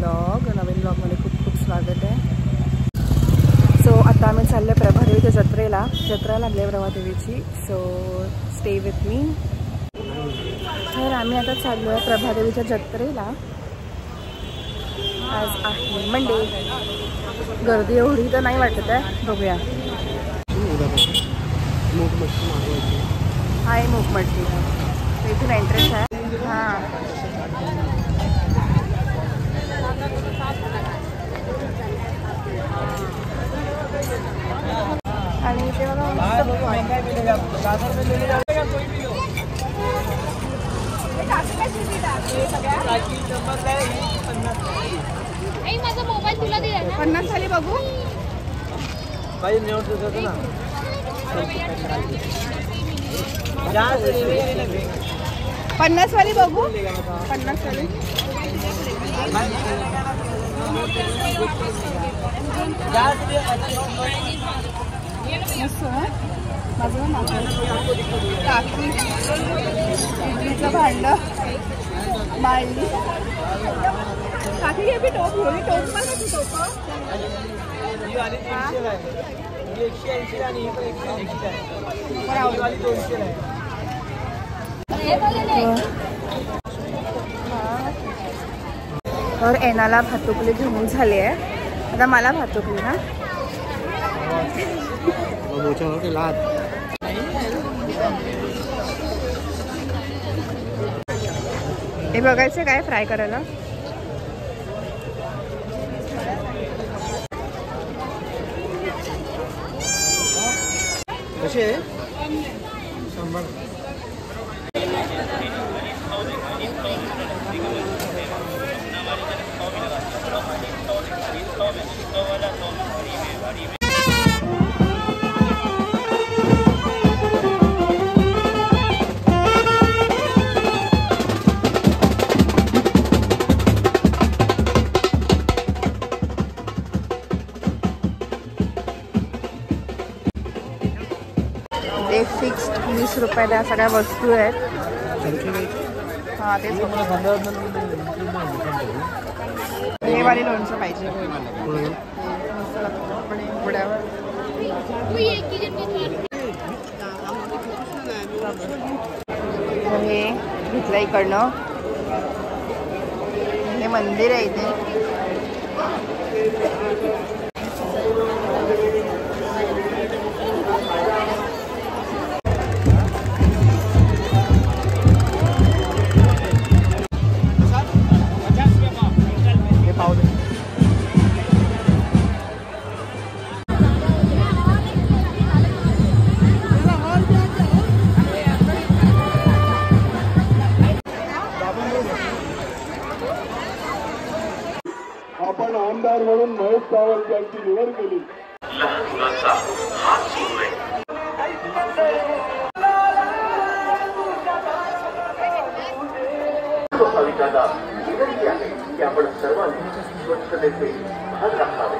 नवीन ब्लॉगमध्ये खूप खूप स्वागत आहे। सो आता आम्ही चाललो प्रभादेवीच्या जत्रेला। जत्रा लागली आहे प्रभादेवीची, सो स्टे विथ मी। तर आम्ही आता चाललो आहे प्रभादेवीच्या जत्रेला। आज आहे मंडे, गर्दी एवढी तर नाही वाटत आहे, बघूया। हाय मूकमटकी, इथून एंट्रेन्स आहे। हां आणि ते माझा मोबाईल तुला दे ना, 50 वाली बघू। काही मिळत होतं ना, 50 वाली बघू, 50 वाली। इडलीचं भांड, बाळली काकी, हे बी टोप होळी टोप पण आहे, टोप 180 आणि हे पण 180 आहे, 200 आहे। और एनाला भातुकली घेऊन झाली आहे, आता मला भातुकली ना। हे बघायचं काय फ्राय करायला। कसे आहे 100। एक फिक्स्ड 20 रुपये त्या सगळ्या वस्तू आहेत। हां तेच, हे वाली लोणचं पाहिजे, पुढ्यावर। हे घेतलं इकडनं, हे मंदिर आहे इथे। आपण आमदार म्हणून महेश सावंत यांची निवड केली। लहान मुलांचा हात सुरू आहे। भाविकांना विनंती आहे की आपण सर्वांनी स्वच्छतेचे भान राखावे।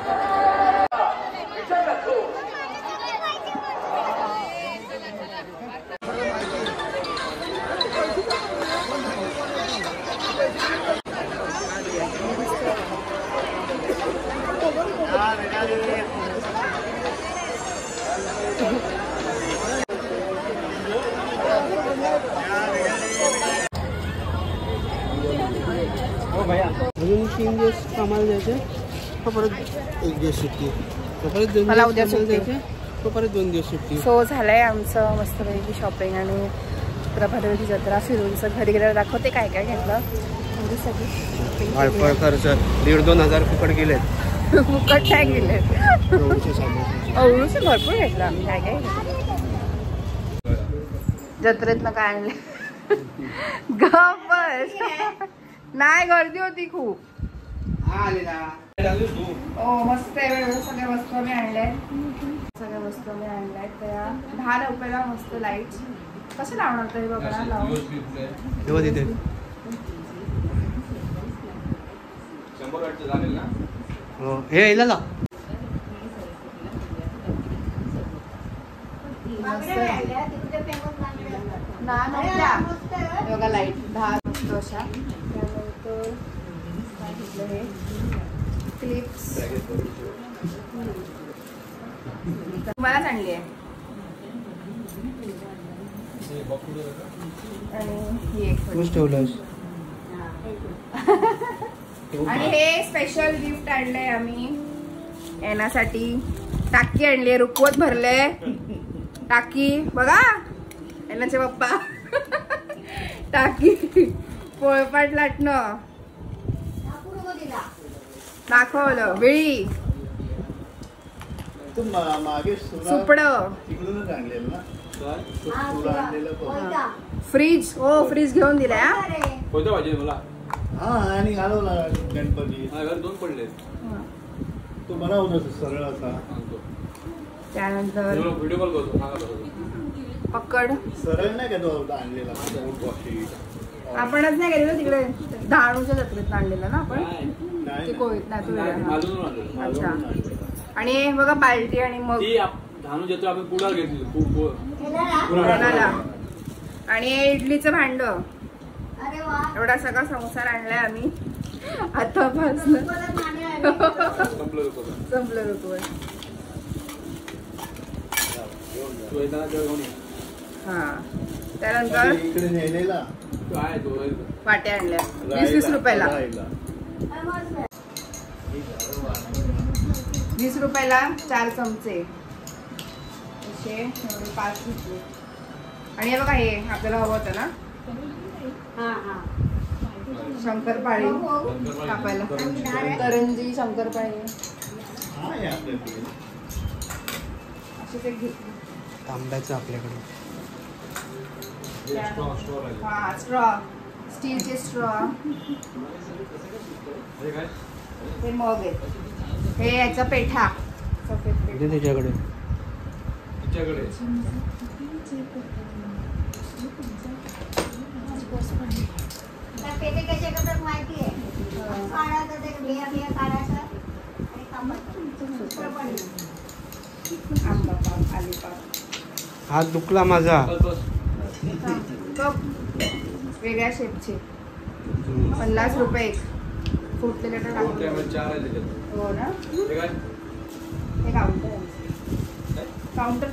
अजून 3 दिवस कामाला जायचे, परत 1 दिवस सुट्टी, परत 2 मला उद्या दिवस जायचे, परत 2 दिवस सुट्टी। सो झालंय आमचं मस्तपैकी शॉपिंग आणि प्रभादेवीची जत्रा फिरूनचं घरी गेल्यावर दाखवते काय काय घेतलं। खर्च 1,500-2 हजार फुकट गेलेत। फुकट काय गेलेत, अवळूचं भरपूर घेतलं आम्ही। काय काय जत्रेतनं काय आणले गप्पस, नाही गर्दी होती खूप। ओ मस्त आहे, सगळ्या वस्तू आम्ही आणल्यात, सगळ्या वस्तू आम्ही आणल्यात। त्या 10 रुपयाला मस्त लाईट कसं लावणार तरी बघा, लावून तिथे 100 वॅटचं झालेलं ना। हो, हे इला बघा लाईट 10 अशा। त्यानंतर हे क्लिप्स मलाच आणली आहे आणि ही एक ठेवलंस आणि हे स्पेशल गिफ्ट आणलंय आम्ही येण्यासाठी. टाकी आणली, रुकवत भरले टाकी बघा येण्याचे पप्पा. टाकी पोळपाट लाटणं दाखवलं, वेळी मागे सुपड, तिकडूनच आणलेलं ना फ्रीज. हो फ्रीज घेऊन दिलाय. कोणत्या पाहिजे मला? हा आणि घालवला गणपती घर 2 पडले. तो बरा होता सरळ असा. त्यानंतर व्हिडिओ कॉल करतो, सांगा पकड. सरळ नाही का तो आणलेला आपणच नाही गेलेलो तिकडे, डहाणूच्या जत्रेत आणलेलं ना आपण. ते कोळीत नाही तुला. अच्छा. आणि हे बघा बाल्टी आणि मग धानू जत्रा आपण पुढा घेतली. आणि इडलीचं भांड. एवढा सगळा संसार आणलाय आम्ही आतापासून. संपलं रुकवत. हा त्यानंतर इकडे नेलेला वाट्या आणल्या 20-20 रुपयाला. 20 रुपयाला 4 चमचे असे 5 घेतले. आणि हे बघा हे आपल्याला हवं होतं ना शंकरपाळी कापायला. करंजी शंकरपाळी असे ते घेतले. तांब्याचं आपल्याकडे हा स्ट्रॉ, स्टीलचे स्ट्रॉ. ते मग आहेत. हे याचा पेठा सफेद पेठा त्याच्याकडे माहिती आहे. आंबा पाव, आली पाव. हात दुखला माझा. कप वेगळ्या शेपचे 50 रुपये एक. फुटलेले तर टाकले. हो ना. हे काउंटर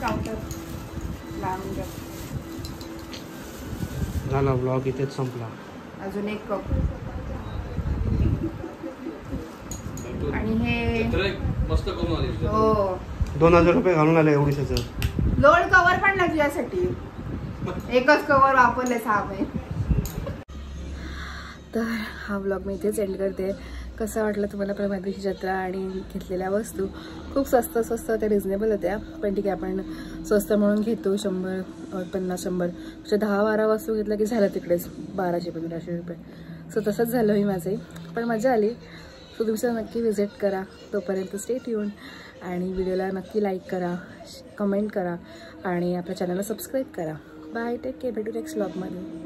लांब. झाला ब्लॉग इथेच संपला. अजून एक कप. आणि हे मस्त करून आले. हो 2000 रुपये घालून आले एवढीच. लोड कव्हर पण नाही तुझ्यासाठी. एकच कव्हर वापरले 6 महिने. तर हा व्लॉग मी इथेच एंड करते. कसं वाटलं तुम्हाला प्रभादेवी जत्रा आणि घेतलेल्या वस्तू? खूप स्वस्त त्या रिजनेबल होत्या. पण ठीक आहे आपण स्वस्त म्हणून घेतो. 100, 50, 100 म्हणजे 10-12 वस्तू घेतल्या की झालं तिकडेच 1200-1500 रुपये. सो तसंच झालं मी माझंही. पण मजा आली. सो तुम्ही नक्की व्हिजिट करा. तोपर्यंत स्टे ट्यून आणि व्हिडिओला नक्की लाईक करा, कमेंट करा आणि आपल्या चॅनलला सबस्क्राईब करा. Bye, take care. भेटू नेक्स्ट व्लॉगमध्ये.